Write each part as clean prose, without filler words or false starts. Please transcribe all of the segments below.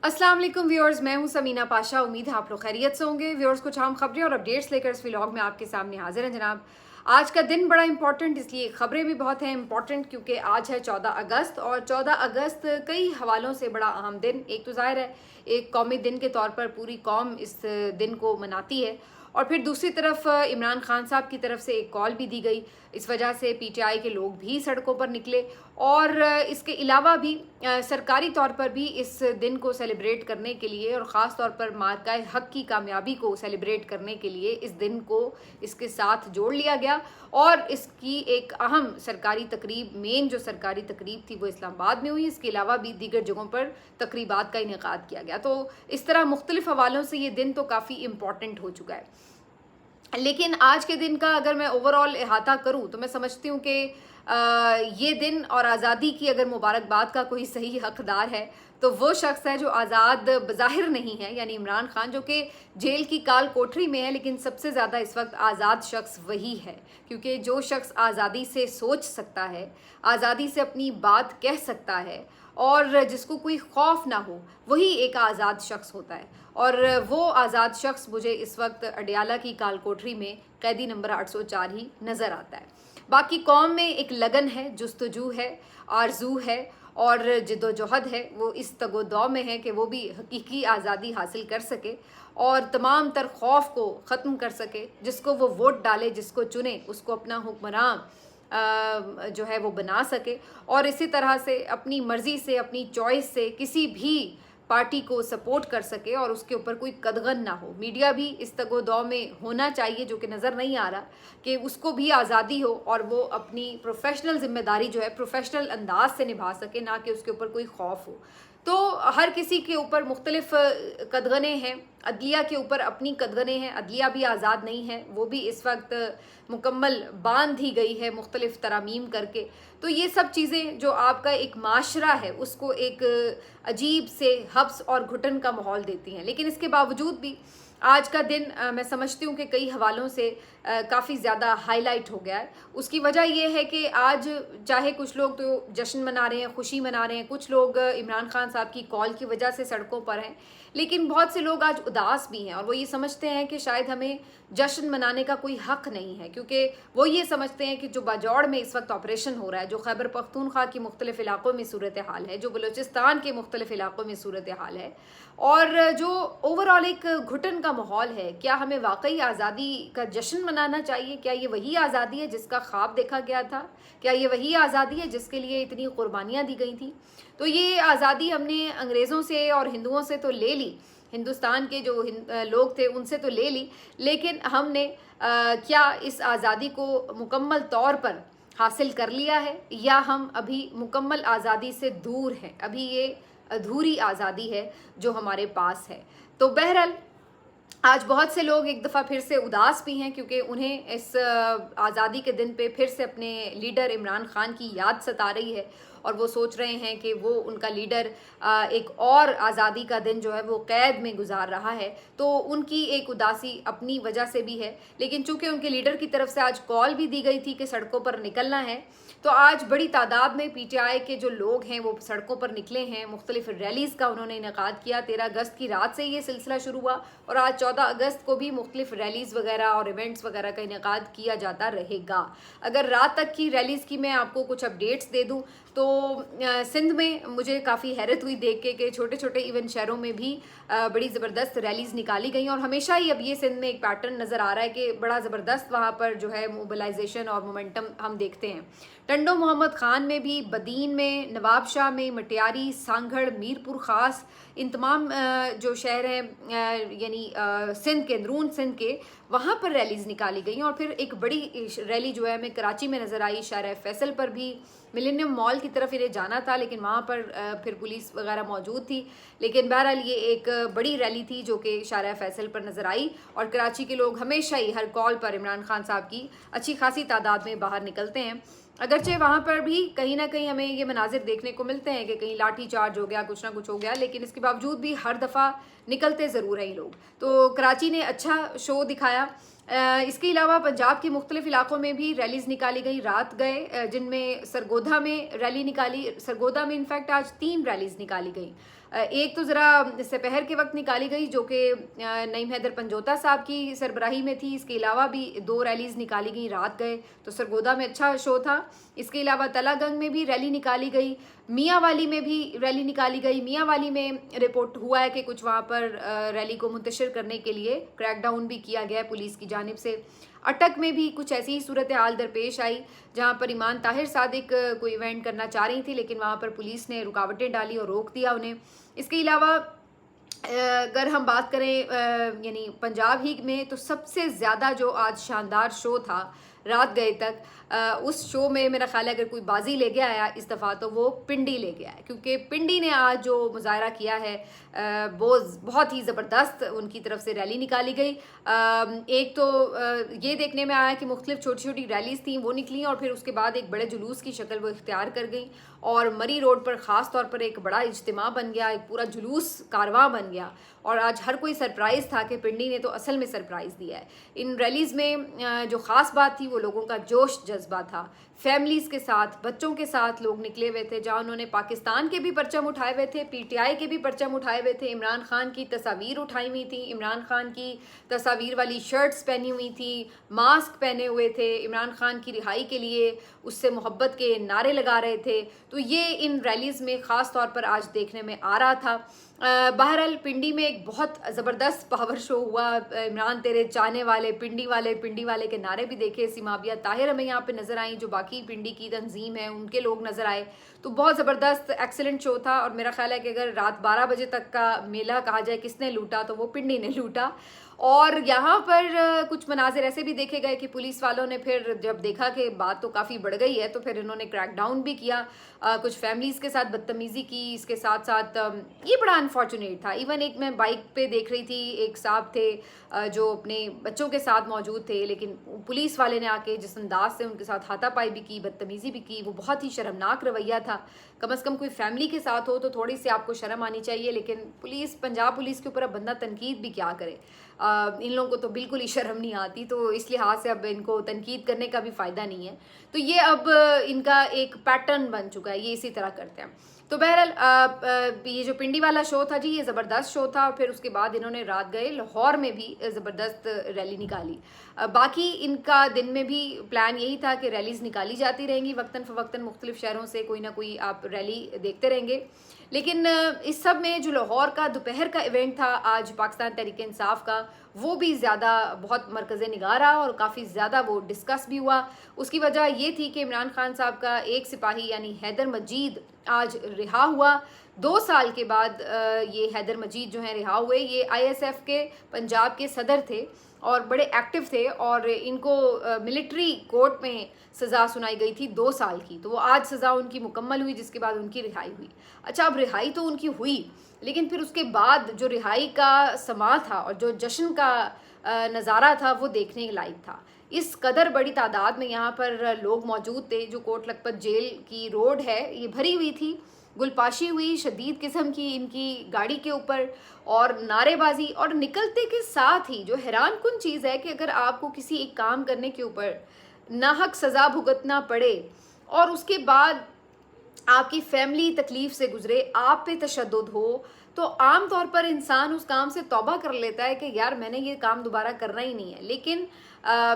अस्सलाम वालेकुम व्यूअर्स, मैं हूं समीना पाशा। उम्मीद है आप लोग खैरियत से होंगे। व्यूअर्स, कुछ अहम खबरें और अपडेट्स लेकर इस व्लॉग में आपके सामने हाजिर हैं जनाब। आज का दिन बड़ा इंपॉर्टेंट, इसलिए खबरें भी बहुत हैं इंपॉर्टेंट क्योंकि आज है 14 अगस्त और 14 अगस्त कई हवालों से बड़ा अहम दिन। एक तो ज़ाहिर है एक कौमी दिन के तौर पर पूरी कौम इस दिन को मनाती है, और फिर दूसरी तरफ इमरान खान साहब की तरफ से एक कॉल भी दी गई। इस वजह से पीटीआई के लोग भी सड़कों पर निकले, और इसके अलावा भी सरकारी तौर पर भी इस दिन को सेलिब्रेट करने के लिए और ख़ास तौर पर मार्का हक की कामयाबी को सेलिब्रेट करने के लिए इस दिन को इसके साथ जोड़ लिया गया। और इसकी एक अहम सरकारी तकरीब, मेन जो सरकारी तकरीब थी वो इस्लामाबाद में हुई। इसके अलावा भी दीगर जगहों पर तकरीबात का इनेकाद किया गया। तो इस तरह मुख्तलिफ हवालों से ये दिन तो काफ़ी इम्पॉर्टेंट हो चुका है। लेकिन आज के दिन का अगर मैं ओवरऑल अहाता करूं तो मैं समझती हूं कि ये दिन और आज़ादी की अगर मुबारकबाद का कोई सही हकदार है तो वो शख्स है जो आज़ाद बज़ाहिर नहीं है, यानी इमरान खान, जो कि जेल की काल कोठरी में है। लेकिन सबसे ज़्यादा इस वक्त आज़ाद शख्स वही है, क्योंकि जो शख्स आज़ादी से सोच सकता है, आज़ादी से अपनी बात कह सकता है और जिसको कोई खौफ ना हो, वही एक आज़ाद शख्स होता है। और वो आज़ाद शख्स मुझे इस वक्त अडियाला की काल कोठरी में कैदी नंबर 804 ही नज़र आता है। बाकी कौम में एक लगन है, जुस्तजू है, आरजू है और जिद्दोजहद है। वो इस तगोदौ में है कि वो भी हकीकी आज़ादी हासिल कर सके और तमाम तर खौफ को ख़त्म कर सके। जिसको वो वोट डाले, जिसको चुने, उसको अपना हुक्मरान जो है वो बना सके, और इसी तरह से अपनी मर्ज़ी से, अपनी चॉइस से किसी भी पार्टी को सपोर्ट कर सके और उसके ऊपर कोई कदगन ना हो। मीडिया भी इस तगोदौ में होना चाहिए, जो कि नज़र नहीं आ रहा, कि उसको भी आज़ादी हो और वो अपनी प्रोफेशनल जिम्मेदारी जो है प्रोफेशनल अंदाज से निभा सके, ना कि उसके ऊपर कोई खौफ हो। तो हर किसी के ऊपर मुख्तलिफ कदगने हैं। अदलिया के ऊपर अपनी कदगने हैं, अदलिया भी आज़ाद नहीं है, वो भी इस वक्त मुकम्मल बांध दी गई है मुख्तलिफ तरामीम करके। तो ये सब चीज़ें जो आपका एक माशरा है उसको एक अजीब से हब्स और घुटन का माहौल देती हैं। लेकिन इसके बावजूद भी आज का दिन मैं समझती हूँ कि कई हवालों से काफ़ी ज़्यादा हाईलाइट हो गया है। उसकी वजह यह है कि आज चाहे कुछ लोग तो जश्न मना रहे हैं, खुशी मना रहे हैं, कुछ लोग इमरान खान साहब की कॉल की वजह से सड़कों पर हैं, लेकिन बहुत से लोग आज उदास भी हैं और वो ये समझते हैं कि शायद हमें जश्न मनाने का कोई हक़ नहीं है, क्योंकि वो ये समझते हैं कि जो बाजौड़ में इस वक्त ऑपरेशन हो रहा है, जो खैबर पख्तूनख्वा की मुख्तलिफ इलाकों में सूरत हाल है, जो बलूचिस्तान के मुख्तलिफ इलाकों में सूरत हाल है, और जो ओवरऑल एक घुटन का माहौल है, क्या हमें वाकई आज़ादी का जश्न मनाना चाहिए? क्या ये वही आज़ादी है जिसका ख्वाब देखा गया था? क्या ये वही आज़ादी है जिसके लिए इतनी कुर्बानियाँ दी गई थी? तो ये आज़ादी हमने अंग्रेज़ों से और हिंदुओं से तो ले ली, हिंदुस्तान के जो लोग थे उनसे तो ले ली, लेकिन हमने क्या इस आज़ादी को मुकम्मल तौर पर हासिल कर लिया है, या हम अभी मुकम्मल आज़ादी से दूर हैं? अभी ये अधूरी आज़ादी है जो हमारे पास है। तो बहरहाल आज बहुत से लोग एक दफ़ा फिर से उदास भी हैं, क्योंकि उन्हें इस आज़ादी के दिन पे फिर से अपने लीडर इमरान खान की याद सता रही है और वो सोच रहे हैं कि वो उनका लीडर एक और आज़ादी का दिन जो है वो कैद में गुजार रहा है। तो उनकी एक उदासी अपनी वजह से भी है, लेकिन चूंकि उनके लीडर की तरफ से आज कॉल भी दी गई थी कि सड़कों पर निकलना है, तो आज बड़ी तादाद में पीटीआई के जो लोग हैं वो सड़कों पर निकले हैं। मुख्तलिफ रैलीज़ का उन्होंने इनेकाद किया। 13 अगस्त की रात से ये सिलसिला शुरू हुआ और आज 14 अगस्त को भी मुख्तलिफ रैलीज़ वगैरह और इवेंट्स वगैरह का इनेकाद किया जाता रहेगा। अगर रात तक की रैलीज़ की मैं आपको कुछ अपडेट्स दे दूँ तो सिंध में मुझे काफ़ी हैरत हुई देख के कि छोटे छोटे इवन शहरों में भी बड़ी ज़बरदस्त रैलीज़ निकाली गई, और हमेशा ही अब ये सिंध में एक पैटर्न नज़र आ रहा है कि बड़ा ज़बरदस्त वहाँ पर जो है मोबिलाइजेशन और मोमेंटम हम देखते हैं। टंडो मोहम्मद खान में भी, बदीन में, नवाबशाह में, मटियारी, सांगड़, मीरपुर ख़ास, इन तमाम जो शहर हैं यानी सिंध के अंदरून सिंध के, वहाँ पर रैलीज़ निकाली गई। और फिर एक बड़ी रैली जो है हमें कराची में नज़र आई, शाहराह फैसल पर भी, मिलेनियम मॉल की तरफ इन्हें जाना था लेकिन वहाँ पर फिर पुलिस वगैरह मौजूद थी। लेकिन बहरहाल ये एक बड़ी रैली थी जो कि शाहराह फैसल पर नज़र आई, और कराची के लोग हमेशा ही हर कॉल पर इमरान खान साहब की अच्छी खासी तादाद में बाहर निकलते हैं। अगरचे वहाँ पर भी कहीं ना कहीं हमें ये मनाजिर देखने को मिलते हैं कि कहीं लाठी चार्ज हो गया, कुछ ना कुछ हो गया, लेकिन इसके बावजूद भी हर दफ़ा निकलते ज़रूर हैं ये लोग। तो कराची ने अच्छा शो दिखाया। इसके अलावा पंजाब के मुख्तलिफ इलाकों में भी रैलीज़ निकाली गई, रात गए, जिनमें सरगोधा में रैली निकाली। सरगोधा में इनफैक्ट आज 3 रैलीज़ निकाली गई। एक तो ज़रा दोपहर के वक्त निकाली गई जो कि नईम हैदर पंजोता साहब की सरबराही में थी। इसके अलावा भी 2 रैलीज़ निकाली गई, रात गए तो सरगोदा में अच्छा शो था। इसके अलावा तलागंग में भी रैली निकाली गई, मियांवाली में भी रैली निकाली गई। मियांवाली में रिपोर्ट हुआ है कि कुछ वहाँ पर रैली को मुंतशिर करने के लिए क्रैकडाउन भी किया गया है पुलिस की जानिब से। अटक में भी कुछ ऐसी ही सूरत हाल दरपेश आई जहाँ पर ईमान ताहिर सादिक कोई इवेंट करना चाह रही थी, लेकिन वहाँ पर पुलिस ने रुकावटें डाली और रोक दिया उन्हें। इसके अलावा अगर हम बात करें यानी पंजाब ही में, तो सबसे ज़्यादा जो आज शानदार शो था रात गए तक, उस शो में मेरा ख्याल है अगर कोई बाजी ले गया है इस दफ़ा तो वो पिंडी ले गया है, क्योंकि पिंडी ने आज जो मुजाहरा किया है वो बहुत ही ज़बरदस्त उनकी तरफ से रैली निकाली गई। एक तो ये देखने में आया कि मुख्तलिफ छोटी छोटी रैलीज़ थी वो निकली और फिर उसके बाद एक बड़े जुलूस की शक्ल वो इख्तियार कर गई और मरी रोड पर ख़ास तौर पर एक बड़ा इज्तिमा बन गया, एक पूरा जुलूस कारवां बन गया। और आज हर कोई सरप्राइज़ था कि पिंडी ने तो असल में सरप्राइज़ दिया है। इन रैलीज़ में जो ख़ास बात थी वो लोगों का जोश जज्बा था, फैमिलीज़ के साथ, बच्चों के साथ लोग निकले हुए थे, जहाँ उन्होंने पाकिस्तान के भी परचम उठाए हुए थे, PTI के भी परचम उठाए हुए थे, इमरान खान की तस्वीर उठाई हुई थी, इमरान खान की तस्वीर वाली शर्ट्स पहनी हुई थी, मास्क पहने हुए थे, इमरान खान की रिहाई के लिए उससे मोहब्बत के नारे लगा रहे थे। तो ये इन रैलीज़ में ख़ास तौर पर आज देखने में आ रहा था। बहरहाल पिंडी में एक बहुत ज़बरदस्त पावर शो हुआ, इमरान तेरे चाहने वाले, पिंडी वाले के नारे भी देखे। सिमाबिया ताहिर हमें यहाँ पे नज़र आई, जो बाकी पिंडी की तंजीम है उनके लोग नज़र आए, तो बहुत ज़बरदस्त एक्सीलेंट शो था। और मेरा ख्याल है कि अगर रात 12 बजे तक का मेला कहा जाए किसने लूटा तो वो पिंडी ने लूटा। और यहाँ पर कुछ मनाजिर ऐसे भी देखे गए कि पुलिस वालों ने फिर जब देखा कि बात तो काफ़ी बढ़ गई है तो फिर इन्होंने क्रैकडाउन भी किया, कुछ फैमिलीज़ के साथ बदतमीज़ी की। इसके साथ साथ ये बड़ा अनफॉर्चुनेट था। इवन एक मैं बाइक पे देख रही थी, एक साहब थे जो अपने बच्चों के साथ मौजूद थे, लेकिन पुलिस वाले ने आके जिस अंदाज से उनके साथ हाथापाई भी की, बदतमीज़ी भी की, वो बहुत ही शर्मनाक रवैया था। कम से कम कोई फैमिली के साथ हो तो थोड़ी सी आपको शर्म आनी चाहिए, लेकिन पुलिस, पंजाब पुलिस के ऊपर अब बंदा तनकीद भी क्या करे। इन लोगों को तो बिल्कुल ही शर्म नहीं आती, तो इस लिहाज से अब इनको तनकीद करने का भी फ़ायदा नहीं है। तो ये अब इनका एक पैटर्न बन चुका है, ये इसी तरह करते हैं। तो बहरहाल ये जो पिंडी वाला शो था जी, ये ज़बरदस्त शो था। फिर उसके बाद इन्होंने रात गए लाहौर में भी ज़बरदस्त रैली निकाली। बाकी इनका दिन में भी प्लान यही था कि रैलीज़ निकाली जाती रहेंगी, वक्तन फ़वक्तन मुख्तलिफ शहरों से कोई ना कोई आप रैली देखते रहेंगे। लेकिन इस सब में जो लाहौर का दोपहर का इवेंट था आज पाकिस्तान तहरीक इंसाफ का, वो भी ज़्यादा बहुत मरकज़ निगाह रहा और काफ़ी ज़्यादा वो डिस्कस भी हुआ। उसकी वजह ये थी कि इमरान खान साहब का एक सिपाही यानी हैदर मजीद आज रिहा हुआ। 2 साल के बाद ये हैदर मजीद जो हैं रिहा हुए। ये ISF के पंजाब के सदर थे और बड़े एक्टिव थे और इनको मिलिट्री कोर्ट में सज़ा सुनाई गई थी 2 साल की, तो वो आज सज़ा उनकी मुकम्मल हुई, जिसके बाद उनकी रिहाई हुई। अच्छा, अब रिहाई तो उनकी हुई, लेकिन फिर उसके बाद जो रिहाई का समा था और जो जश्न का नज़ारा था वो देखने लायक था। इस कदर बड़ी तादाद में यहाँ पर लोग मौजूद थे। जो कोट लखपत जेल की रोड है ये भरी हुई थी, गुलपाशी हुई शदीद किस्म की इनकी गाड़ी के ऊपर और नारेबाजी। और निकलते के साथ ही जो हैरान कुन चीज़ है कि अगर आपको किसी एक काम करने के ऊपर नाहक सज़ा भुगतना पड़े और उसके बाद आपकी फैमिली तकलीफ़ से गुजरे, आप पे तशद्दुद हो, तो आम तौर पर इंसान उस काम से तौबा कर लेता है कि यार मैंने ये काम दोबारा करना ही नहीं है। लेकिन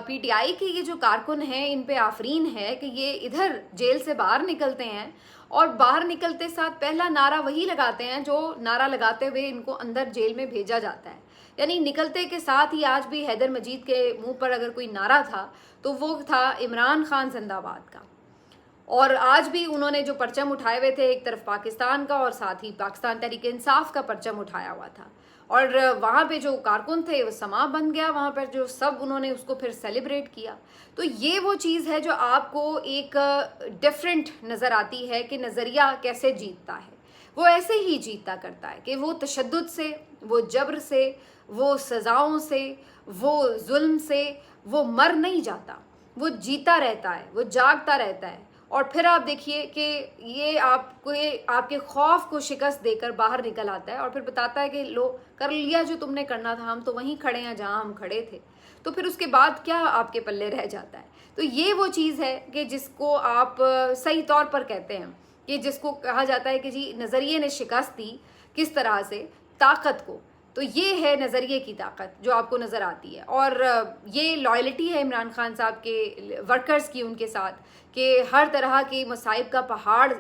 PTI के ये जो कारकुन हैं इन पे आफरीन है कि ये इधर जेल से बाहर निकलते हैं और बाहर निकलते साथ पहला नारा वही लगाते हैं जो नारा लगाते हुए इनको अंदर जेल में भेजा जाता है। यानी निकलते के साथ ही आज भी हैदर मजीद के मुंह पर अगर कोई नारा था तो वो था इमरान खान जिंदाबाद का। और आज भी उन्होंने जो परचम उठाए हुए थे, एक तरफ पाकिस्तान का और साथ ही पाकिस्तान तहरीक इंसाफ का परचम उठाया हुआ था। और वहाँ पे जो कारकुन थे वो समा बन गया, वहाँ पर जो सब उन्होंने उसको फिर सेलिब्रेट किया। तो ये वो चीज़ है जो आपको एक डिफरेंट नज़र आती है कि नज़रिया कैसे जीतता है। वो ऐसे ही जीता करता है कि वो तशद्दुद से, वो जबर से, वो सज़ाओं से, वो जुल्म से वो मर नहीं जाता, वो जीता रहता है, वो जागता रहता है। और फिर आप देखिए कि ये आपको आपके खौफ को शिकस्त देकर बाहर निकल आता है और फिर बताता है कि लो कर लिया जो तुमने करना था, हम तो वहीं खड़े हैं जहां हम खड़े थे। तो फिर उसके बाद क्या आपके पल्ले रह जाता है। तो ये वो चीज़ है कि जिसको आप सही तौर पर कहते हैं कि जिसको कहा जाता है कि जी नज़रिए ने शिकस्त दी किस तरह से ताकत को। तो ये है नज़रिए की ताकत जो आपको नज़र आती है, और ये लॉयल्टी है इमरान खान साहब के वर्कर्स की उनके साथ, कि हर तरह के मसाइब का पहाड़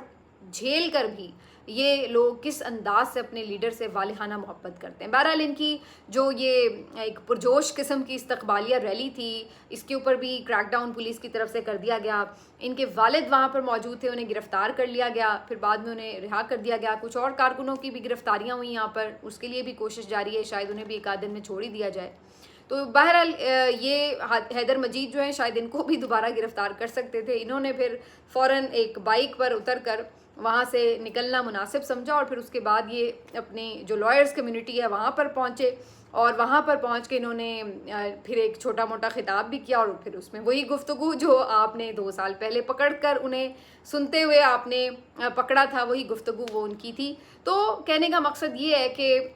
झेल कर भी ये लोग किस अंदाज से अपने लीडर से वालिहाना मोहब्बत करते हैं। बहरहाल इनकी जो ये एक पुरजोश किस्म की इस्तकबालिया रैली थी, इसके ऊपर भी क्रैकडाउन पुलिस की तरफ से कर दिया गया। इनके वालिद वहाँ पर मौजूद थे, उन्हें गिरफ़्तार कर लिया गया, फिर बाद में उन्हें रिहा कर दिया गया। कुछ और कारकुनों की भी गिरफ्तारियाँ हुई यहाँ पर, उसके लिए भी कोशिश जारी है, शायद उन्हें भी एक आध दिन में छोड़ ही दिया जाए। तो बहरहाल ये हैदर मजीद जो है शायद इनको भी दोबारा गिरफ़्तार कर सकते थे। इन्होंने फिर फ़ौरन एक बाइक पर उतर कर वहाँ से निकलना मुनासिब समझा, और फिर उसके बाद ये अपनी जो लॉयर्स कम्युनिटी है वहाँ पर पहुँचे, और वहाँ पर पहुँच के इन्होंने फिर एक छोटा मोटा खिताब भी किया, और फिर उसमें वही गुफ्तगू जो आपने 2 साल पहले पकड़ कर उन्हें सुनते हुए आपने पकड़ा था, वही गुफ्तगू वो उनकी थी। तो कहने का मकसद ये है कि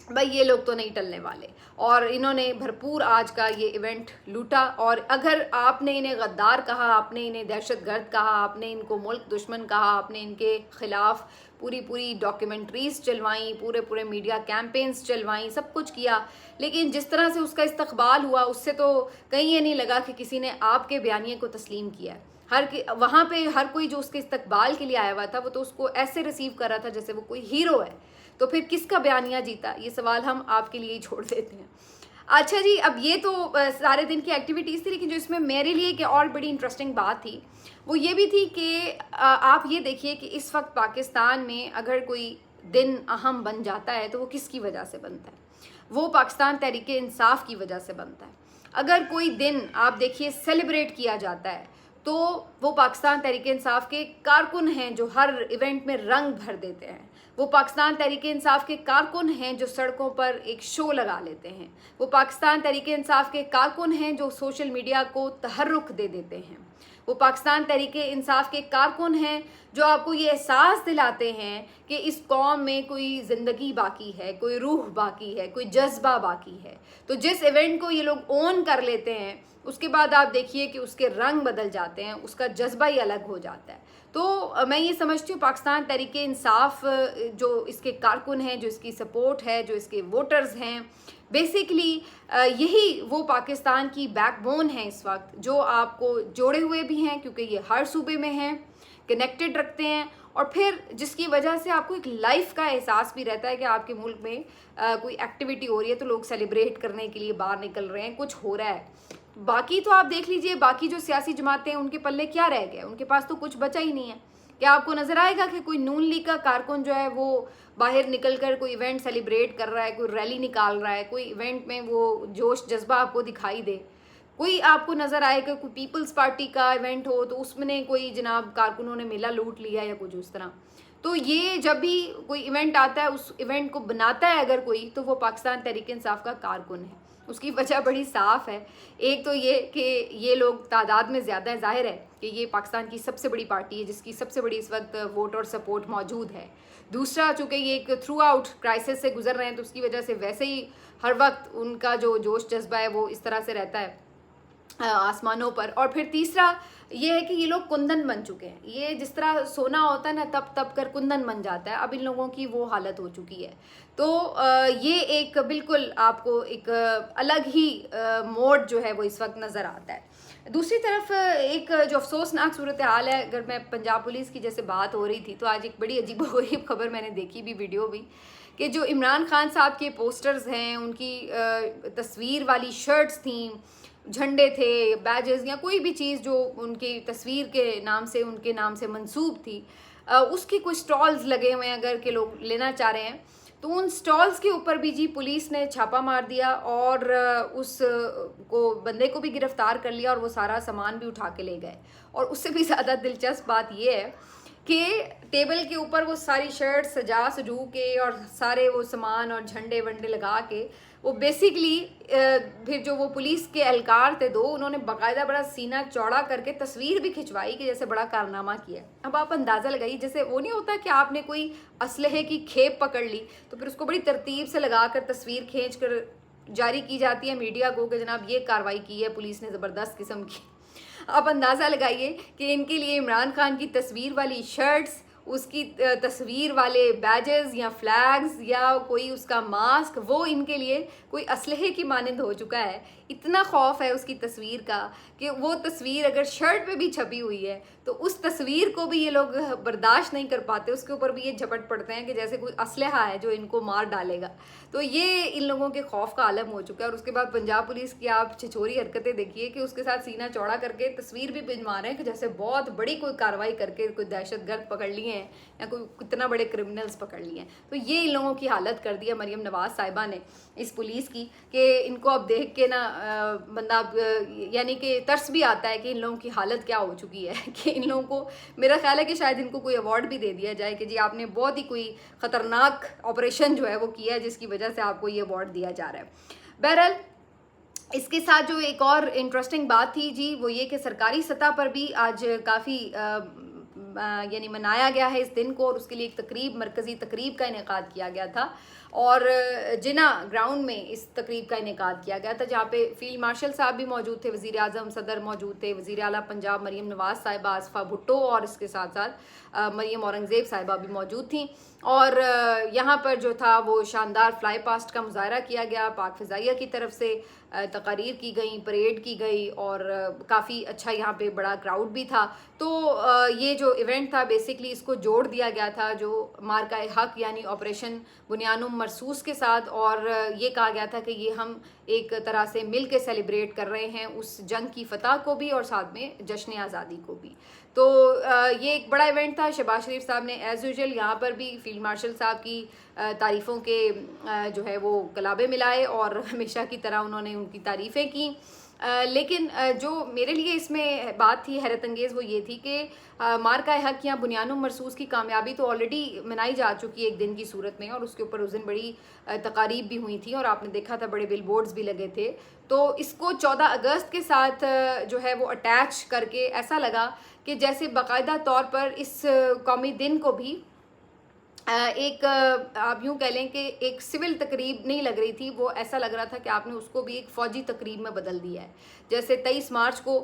भाई ये लोग तो नहीं टलने वाले, और इन्होंने भरपूर आज का ये इवेंट लूटा। और अगर आपने इन्हें गद्दार कहा, आपने इन्हें दहशतगर्द कहा, आपने इनको मुल्क दुश्मन कहा, आपने इनके खिलाफ पूरी डॉक्यूमेंट्रीज चलवाई, पूरे मीडिया कैंपेन्स चलवाई, सब कुछ किया, लेकिन जिस तरह से उसका इस्तकबाल हुआ उससे तो कहीं ये नहीं लगा कि किसी ने आपके बयानिए को तस्लीम किया है। वहाँ पे हर कोई जो उसके इस्तकबाल के लिए आया हुआ था वो तो उसको ऐसे रिसीव कर रहा था जैसे वो कोई हीरो है। तो फिर किसका बयानिया जीता, ये सवाल हम आपके लिए ही छोड़ देते हैं। अच्छा जी, अब ये तो सारे दिन की एक्टिविटीज़ थी, लेकिन जो इसमें मेरे लिए एक और बड़ी इंटरेस्टिंग बात थी वो ये भी थी कि आप ये देखिए कि इस वक्त पाकिस्तान में अगर कोई दिन अहम बन जाता है तो वो किसकी वजह से बनता है, वो पाकिस्तान तहरीक इंसाफ की वजह से बनता है। अगर कोई दिन आप देखिए सेलिब्रेट किया जाता है तो वो पाकिस्तान तहरीक इंसाफ के कारकुन हैं जो हर इवेंट में रंग भर देते हैं, वो पाकिस्तान तहरीक इंसाफ के कारकुन हैं जो सड़कों पर एक शो लगा लेते हैं, वो पाकिस्तान तहरीक इंसाफ के कारकुन हैं जो सोशल मीडिया को तहर्रुक दे देते हैं, वो पाकिस्तान तहरीक इंसाफ के कारकुन हैं जो आपको ये एहसास दिलाते हैं कि इस कौम में कोई ज़िंदगी बाकी है, कोई रूह बाकी है, कोई जज्बा बाकी है। तो जिस इवेंट को ये लोग ओन कर लेते हैं उसके बाद आप देखिए कि उसके रंग बदल जाते हैं, उसका जज्बा ही अलग हो जाता है। तो मैं ये समझती हूँ पाकिस्तान तहरीक इंसाफ जो इसके कारकुन हैं, जो इसकी सपोर्ट है, जो इसके वोटर्स हैं, बेसिकली यही वो पाकिस्तान की बैकबोन है इस वक्त, जो आपको जोड़े हुए भी हैं क्योंकि ये हर सूबे में हैं, कनेक्टेड रखते हैं, और फिर जिसकी वजह से आपको एक लाइफ का एहसास भी रहता है कि आपके मुल्क में कोई एक्टिविटी हो रही है तो लोग सेलिब्रेट करने के लिए बाहर निकल रहे हैं, कुछ हो रहा है। बाकी तो आप देख लीजिए, बाकी जो सियासी जमातें हैं उनके पल्ले क्या रह गया, उनके पास तो कुछ बचा ही नहीं है। क्या आपको नजर आएगा कि कोई नून लीग का कारकुन जो है वो बाहर निकल कर कोई इवेंट सेलिब्रेट कर रहा है, कोई रैली निकाल रहा है, कोई इवेंट में वो जोश जज्बा आपको दिखाई दे? कोई आपको नज़र आएगा कोई पीपल्स पार्टी का इवेंट हो तो उसमें कोई जनाब कारकुनों ने मेला लूट लिया या कुछ उस तरह? तो ये जब भी कोई इवेंट आता है, उस इवेंट को बनाता है अगर कोई, तो वो पाकिस्तान तहरीक इंसाफ का कारकुन है। उसकी वजह बड़ी साफ़ है। एक तो ये कि ये लोग तादाद में ज़्यादा है, ज़ाहिर है कि ये पाकिस्तान की सबसे बड़ी पार्टी है जिसकी सबसे बड़ी इस वक्त वोट और सपोर्ट मौजूद है। दूसरा, चूँकि ये एक थ्रू आउट क्राइसिस से गुजर रहे हैं तो उसकी वजह से वैसे ही हर वक्त उनका जो जोश जज्बा है वो इस तरह से रहता है आसमानों पर। और फिर तीसरा ये है कि ये लोग कुंदन बन चुके हैं। ये जिस तरह सोना होता है ना, तप तप कर कुंदन बन जाता है, अब इन लोगों की वो हालत हो चुकी है। तो ये एक बिल्कुल आपको एक अलग ही मोड जो है वो इस वक्त नज़र आता है। दूसरी तरफ एक जो अफसोसनाक सूरत हाल है, अगर मैं पंजाब पुलिस की जैसे बात हो रही थी तो आज एक बड़ी अजीबोगरीब खबर मैंने देखी भी, वीडियो भी, कि जो इमरान खान साहब के पोस्टर्स हैं, उनकी तस्वीर वाली शर्ट्स थी, झंडे थे, बैजेस या कोई भी चीज़ जो उनकी तस्वीर के नाम से, उनके नाम से मंसूब थी, उसके कुछ स्टॉल्स लगे हुए हैं अगर के लोग लेना चाह रहे हैं तो उन स्टॉल्स के ऊपर भी जी पुलिस ने छापा मार दिया और उस को बंदे को भी गिरफ्तार कर लिया और वो सारा सामान भी उठा के ले गए। और उससे भी ज़्यादा दिलचस्प बात ये है कि टेबल के ऊपर वो सारी शर्ट सजू के और सारे वो सामान और झंडे वंडे लगा के वो बेसिकली फिर जो वो पुलिस के एहलकार थे दो, उन्होंने बाकायदा बड़ा सीना चौड़ा करके तस्वीर भी खिंचवाई कि जैसे बड़ा कारनामा किया। अब आप अंदाज़ा लगाइए, जैसे वो नहीं होता कि आपने कोई असलहे की खेप पकड़ ली तो फिर उसको बड़ी तरतीब से लगा कर तस्वीर खींच कर जारी की जाती है मीडिया को कि जनाब ये कार्रवाई की है पुलिस ने, ज़बरदस्त किस्म की। आप अंदाज़ा लगाइए कि इनके लिए इमरान खान की तस्वीर वाली शर्ट्स उसकी तस्वीर वाले बैजेस या फ्लैग्स या कोई उसका मास्क, वो इनके लिए कोई असलहे की मानंद हो चुका है। इतना खौफ है उसकी तस्वीर का कि वो तस्वीर अगर शर्ट पे भी छपी हुई है तो उस तस्वीर को भी ये लोग बर्दाश्त नहीं कर पाते, उसके ऊपर भी ये झपट पड़ते हैं कि जैसे कोई असलहा है जो इनको मार डालेगा। तो ये इन लोगों के खौफ का आलम हो चुका है। और उसके बाद पंजाब पुलिस की आप छिछोरी हरकतें देखिए कि उसके साथ सीना चौड़ा करके तस्वीर भी भिजवा रहे हैं कि जैसे बहुत बड़ी कोई कार्रवाई करके कोई दहशतगर्द पकड़ लिए हैं या कोई कितना बड़े क्रिमिनल्स पकड़ लिए हैं। तो ये इन लोगों की हालत कर दी है मरियम नवाज साहिबा ने, इस पुलिस की, कि इनको अब देख के ना बंदा यानी कि तरस भी आता है कि इन लोगों की हालत क्या हो चुकी है कि इन लोगों को, मेरा ख्याल है कि शायद इनको कोई अवार्ड भी दे दिया जाए कि जी आपने बहुत ही कोई ख़तरनाक ऑपरेशन जो है वो किया है जिसकी वजह से आपको ये अवार्ड दिया जा रहा है। बहरहाल इसके साथ जो एक और इंटरेस्टिंग बात थी जी वो ये कि सरकारी सतह पर भी आज काफ़ी यानी मनाया गया है इस दिन को, और उसके लिए एक तकरीब, मरकज़ी तकरीब का इनेकाद किया गया था और जिना ग्राउंड में इस तकरीब का इनेकाद किया गया था जहाँ पे फील्ड मार्शल साहब भी मौजूद थे, वज़ीर आज़म सदर मौजूद थे, वज़ीर आला पंजाब मरियम नवाज साहिबा, आसफा भुट्टो और इसके साथ साथ मरियम औरंगज़ेब साहिबा भी मौजूद थी। और यहाँ पर जो था वो शानदार फ्लाई पास्ट का मुजाहरा किया गया, पाक फ़िज़ाइया की तरफ से तकारीर की गई, परेड की गई और काफ़ी अच्छा यहाँ पे बड़ा क्राउड भी था। तो ये जो इवेंट था बेसिकली इसको जोड़ दिया गया था जो मार्का हक यानी ऑपरेशन बुनियानुम मरसूस के साथ, और ये कहा गया था कि ये हम एक तरह से मिल के सेलिब्रेट कर रहे हैं उस जंग की फ़तह को भी और साथ में जश्न आज़ादी को भी। तो ये एक बड़ा इवेंट था। शहबाज शरीफ साहब ने एज़ यूजुअल यहाँ पर भी फील्ड मार्शल साहब की तारीफ़ों के जो है वो कलाबे मिलाए और हमेशा की तरह उन्होंने उनकी तारीफ़ें की। लेकिन जो मेरे लिए इसमें बात थी हैरत अंगेज़ वो ये थी कि मार्का हक या बुनियानुम मरसूस की कामयाबी तो ऑलरेडी मनाई जा चुकी है एक दिन की सूरत में, और उसके ऊपर उस दिन बड़ी तकारीब भी हुई थी और आपने देखा था बड़े बिल बोर्ड्स भी लगे थे। तो इसको 14 अगस्त के साथ जो है वो अटैच करके ऐसा लगा कि जैसे बाकायदा तौर पर इस कौमी दिन को भी एक आप यूँ कह लें कि एक सिविल तकरीब नहीं लग रही थी, वो ऐसा लग रहा था कि आपने उसको भी एक फ़ौजी तकरीब में बदल दिया है। जैसे 23 मार्च को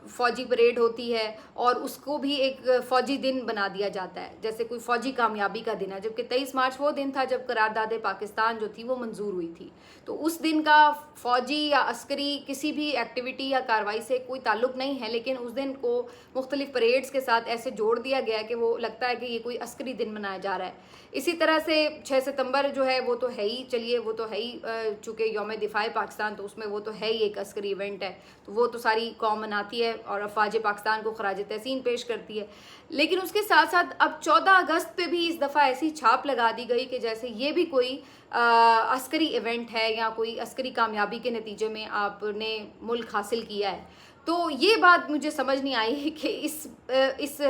फ़ौजी परेड होती है और उसको भी एक फ़ौजी दिन बना दिया जाता है, जैसे कोई फ़ौजी कामयाबी का दिन है, जबकि 23 मार्च वो दिन था जब करारदाद पाकिस्तान जो थी वो मंजूर हुई थी। तो उस दिन का फ़ौजी या अस्करी किसी भी एक्टिविटी या कार्रवाई से कोई ताल्लुक़ नहीं है, लेकिन उस दिन को मुख्तलिफ परेड्स के साथ ऐसे जोड़ दिया गया कि वो लगता है कि ये कोई अस्करी दिन मनाया जा रहा है। इसी तरह से 6 सितंबर जो है वो तो है ही, चलिए वो तो है ही, चूँकि यौम दिफाए पाकिस्तान तो उसमें वो तो है ही एक अस्करी इवेंट है, तो वो तो सारी कौम मनाती है और अफवाज पाकिस्तान को खराज तहसीन पेश करती है। लेकिन उसके साथ साथ अब 14 अगस्त पे भी इस दफ़ा ऐसी छाप लगा दी गई कि जैसे ये भी कोई अस्करी इवेंट है या कोई अस्करी कामयाबी के नतीजे में आपने मुल्क हासिल किया है। तो ये बात मुझे समझ नहीं आई कि इस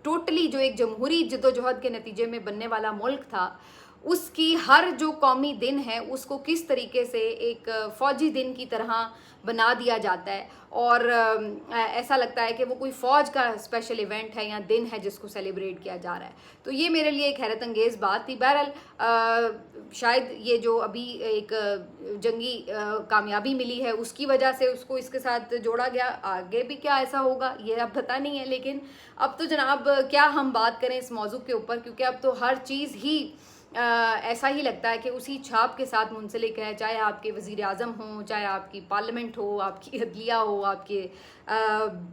टोटली जो एक जमहूरी जदोजहद के नतीजे में बनने वाला मुल्क था उसकी हर जो कौमी दिन है उसको किस तरीके से एक फ़ौजी दिन की तरह बना दिया जाता है और ऐसा लगता है कि वो कोई फ़ौज का स्पेशल इवेंट है या दिन है जिसको सेलिब्रेट किया जा रहा है। तो ये मेरे लिए एक हैरत अंगेज़ बात थी। बहरहाल शायद ये जो अभी एक जंगी कामयाबी मिली है उसकी वजह से उसको इसके साथ जोड़ा गया, आगे भी क्या ऐसा होगा ये अब पता नहीं है। लेकिन अब तो जनाब क्या हम बात करें इस मौजू के ऊपर, क्योंकि अब तो हर चीज़ ही ऐसा ही लगता है कि उसी छाप के साथ मुंसलिक है, चाहे आपके वज़ीर आज़म हों, चाहे आपकी पार्लियामेंट हो, आपकी अदलिया हो, आपके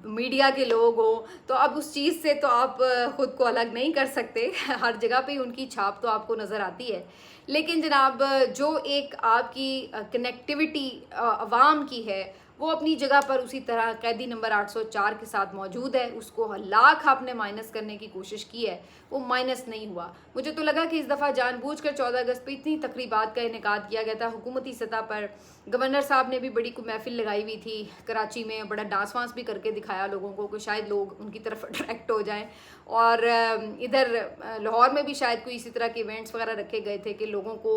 मीडिया के लोग हो, तो अब उस चीज़ से तो आप ख़ुद को अलग नहीं कर सकते। हर जगह पे उनकी छाप तो आपको नज़र आती है। लेकिन जनाब जो एक आपकी कनेक्टिविटी अवाम की है वो अपनी जगह पर उसी तरह कैदी नंबर 804 के साथ मौजूद है। उसको लाख आपने माइनस करने की कोशिश की है, वो माइनस नहीं हुआ। मुझे तो लगा कि इस दफ़ा जानबूझकर 14 अगस्त पर इतनी तकरीबात का इनेकाद किया गया था हुकूमती सतह पर। गवर्नर साहब ने भी बड़ी कोई महफिल लगाई हुई थी कराची में, बड़ा डांस वांस भी करके दिखाया लोगों को कि शायद लोग उनकी तरफ अट्रैक्ट हो जाएं। और इधर लाहौर में भी शायद कोई इसी तरह के इवेंट्स वगैरह रखे गए थे कि लोगों को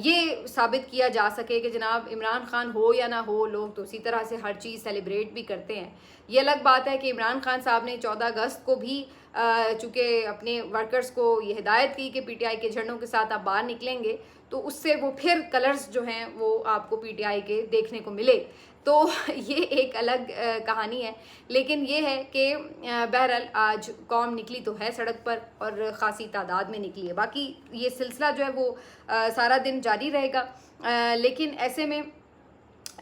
ये साबित किया जा सके कि जनाब इमरान खान हो या ना हो, लोग तो उसी तरह से हर चीज़ सेलिब्रेट भी करते हैं। ये अलग बात है कि इमरान खान साहब ने 14 अगस्त को भी चूँकि अपने वर्कर्स को ये हिदायत की कि पीटीआई के झंडों के साथ आप बाहर निकलेंगे, तो उससे वो फिर कलर्स जो हैं वो आपको पीटीआई के देखने को मिले। तो ये एक अलग कहानी है, लेकिन ये है कि बहरहाल आज कौम निकली तो है सड़क पर और ख़ासी तादाद में निकली है। बाकी ये सिलसिला जो है वो सारा दिन जारी रहेगा। लेकिन ऐसे में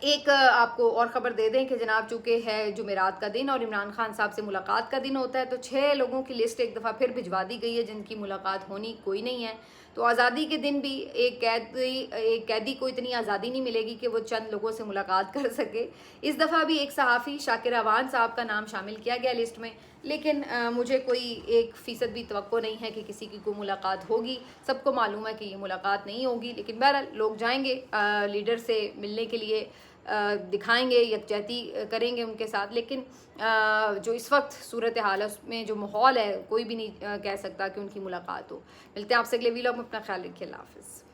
एक आपको और ख़बर दे दें कि जनाब चूँकि है जुमेरात का दिन और इमरान खान साहब से मुलाकात का दिन होता है, तो 6 लोगों की लिस्ट एक दफ़ा फिर भिजवा दी गई है जिनकी मुलाकात होनी कोई नहीं है। तो आज़ादी के दिन भी एक कैदी को इतनी आज़ादी नहीं मिलेगी कि वो चंद लोगों से मुलाकात कर सके। इस दफ़ा भी एक सहाफ़ी शाकिर अवान साहब का नाम शामिल किया गया लिस्ट में, लेकिन मुझे कोई 1% भी तवक्को नहीं है कि किसी की कोई मुलाकात होगी। सबको मालूम है कि ये मुलाकात नहीं होगी, लेकिन बहरहाल लोग जाएंगे लीडर से मिलने के लिए, दिखाएंगे, यकजहती करेंगे उनके साथ। लेकिन जो इस वक्त सूरत हाल है उसमें जो माहौल है, कोई भी नहीं कह सकता कि उनकी मुलाकात हो। मिलते हैं आपसे अगले वीडियो में, अपना ख्याल रखिए, अल्लाह हाफ़िज़।